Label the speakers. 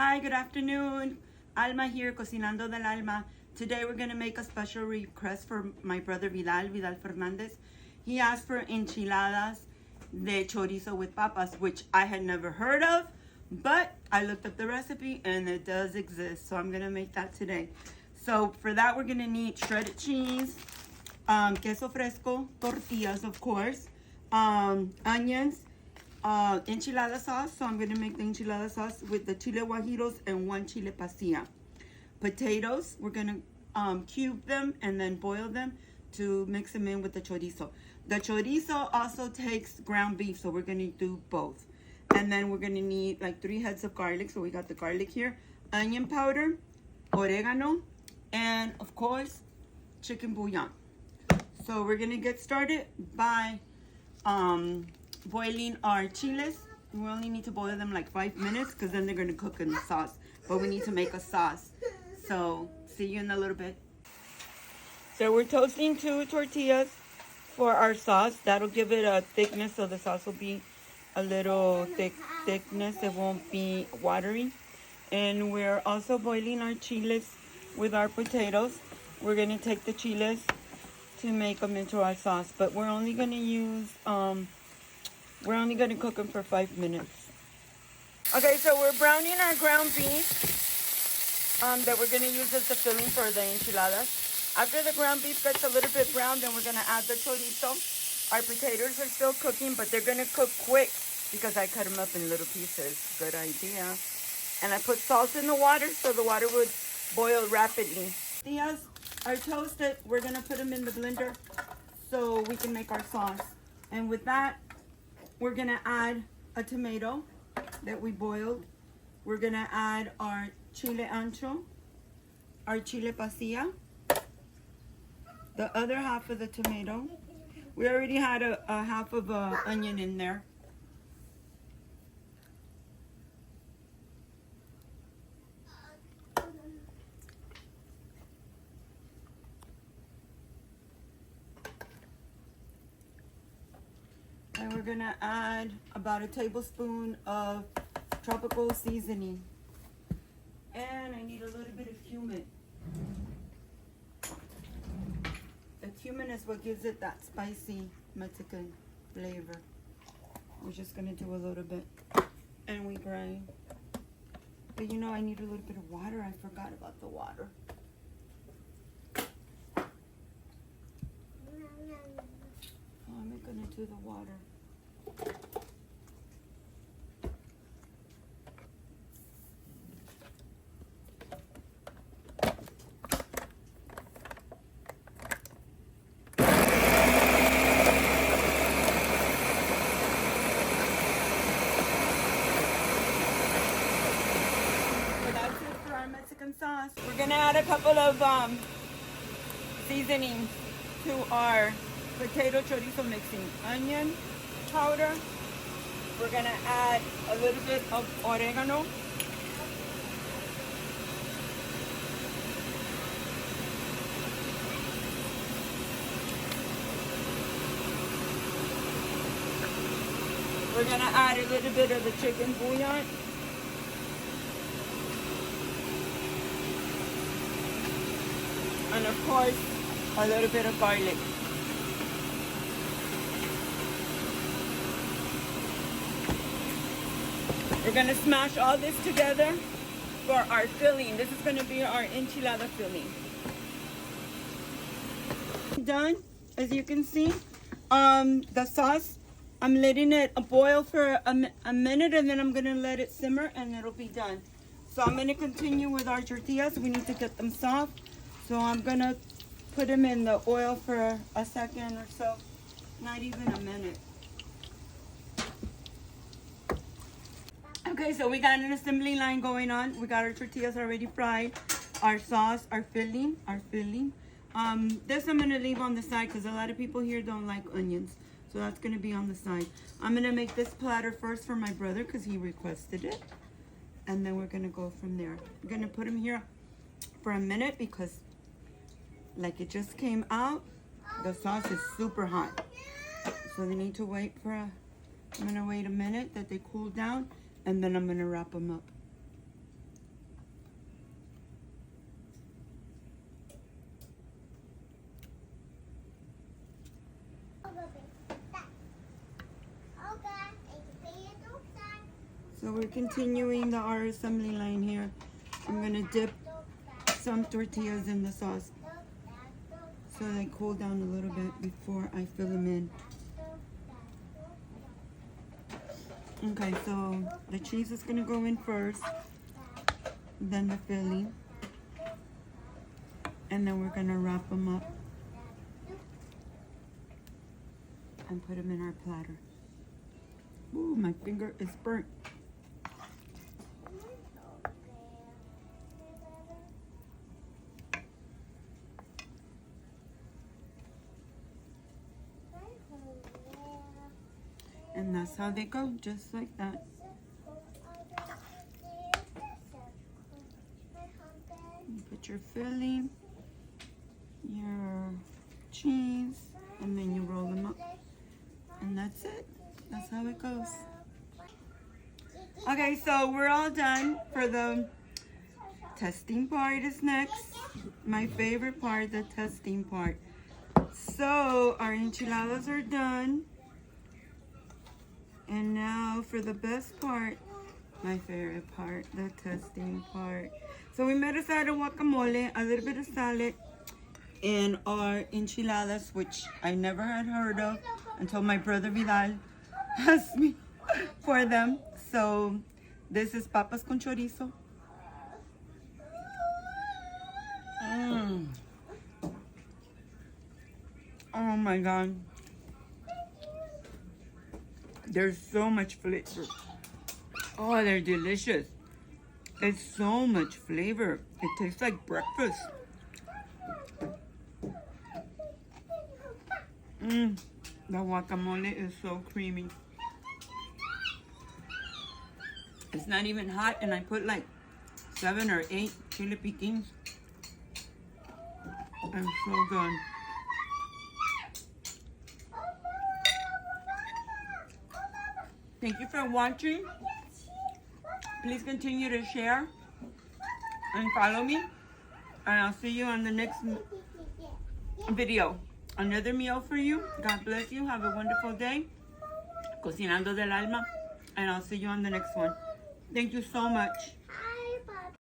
Speaker 1: Hi, good afternoon. Alma here, Cocinando del Alma. Today we're going to make a special request for my brother Vidal Fernandez. He asked for enchiladas de chorizo with papas, which I had never heard of, but I looked up the recipe and it does exist. So I'm going to make that today. So for that, we're going to need shredded cheese, queso fresco, tortillas, of course, onions, enchilada sauce. So I'm going to make the enchilada sauce with the chile guajiros and 1 chile pasilla. Potatoes, we're going to cube them and then boil them to mix them in with the chorizo. The chorizo also takes ground beef, so we're going to do both. And then we're going to need like 3 heads of garlic. So we got the garlic here, onion powder, oregano, and of course, chicken bouillon. So we're going to get started by boiling our chiles. We only need to boil them like 5 minutes because then they're going to cook in the sauce. But we need to make a sauce. So see you in a little bit. So we're toasting 2 tortillas for our sauce. That'll give it a thickness, so the sauce will be a little thickness. It won't be watery. And we're also boiling our chiles with our potatoes. We're going to take the chiles to make them into our sauce, but we're only going to use we're only going to cook them for 5 minutes. Okay, so we're browning our ground beef that we're going to use as the filling for the enchiladas. After the ground beef gets a little bit brown, then we're going to add the chorizo. Our potatoes are still cooking, but they're going to cook quick because I cut them up in little pieces. Good idea. And I put salt in the water so the water would boil rapidly. These are toasted. We're going to put them in the blender so we can make our sauce. And with that, we're going to add a tomato that we boiled. We're going to add our chile ancho, our chile pasilla, the other half of the tomato. We already had a half of an onion in there. And we're gonna add about a tablespoon of tropical seasoning. And I need a little bit of cumin. The cumin is what gives it that spicy Mexican flavor. We're just gonna do a little bit and we grind. But you know, I need a little bit of water. I forgot about the water. How am I gonna do the water? Mexican sauce. We're gonna add a couple of seasonings to our potato chorizo mixing. Onion powder. We're gonna add a little bit of oregano. We're gonna add a little bit of the chicken bouillon. And of course, a little bit of garlic. We're gonna smash all this together for our filling. This is gonna be our enchilada filling. Done, as you can see. The sauce, I'm letting it boil for a minute and then I'm gonna let it simmer and it'll be done. So I'm gonna continue with our tortillas. We need to get them soft. So I'm gonna put them in the oil for a second or so, not even a minute. Okay, so we got an assembly line going on. We got our tortillas already fried, our sauce, our filling. This I'm gonna leave on the side because a lot of people here don't like onions. So that's gonna be on the side. I'm gonna make this platter first for my brother because he requested it. And then we're gonna go from there. I'm gonna put him here for a minute because like it just came out, the sauce is super hot. So they need to wait for I'm gonna wait a minute that they cool down and then I'm gonna wrap them up. So we're continuing our assembly line here. I'm gonna dip some tortillas in the sauce so they cool down a little bit before I fill them in. Okay, so the cheese is gonna go in first, then the filling, and then we're gonna wrap them up and put them in our platter. Ooh, my finger is burnt. And that's how they go, just like that. You put your filling, your cheese, and then you roll them up. And that's it. That's how it goes. Okay, so we're all done for the testing part is next. My favorite part, the testing part. So our enchiladas are done. And now for the best part, my favorite part, the testing part. So we made a side of guacamole, a little bit of salad, and our enchiladas, which I never had heard of until my brother Vidal asked me for them. So this is papas con chorizo. Oh my God. There's so much flavor. Oh, they're delicious. It's so much flavor. It tastes like breakfast. The guacamole is so creamy. It's not even hot, and I put like 7 or 8 chili piquins. It's so good. Thank you for watching. Please continue to share and follow me. And I'll see you on the next video. Another meal for you. God bless you. Have a wonderful day. Cocinando del alma. And I'll see you on the next one. Thank you so much.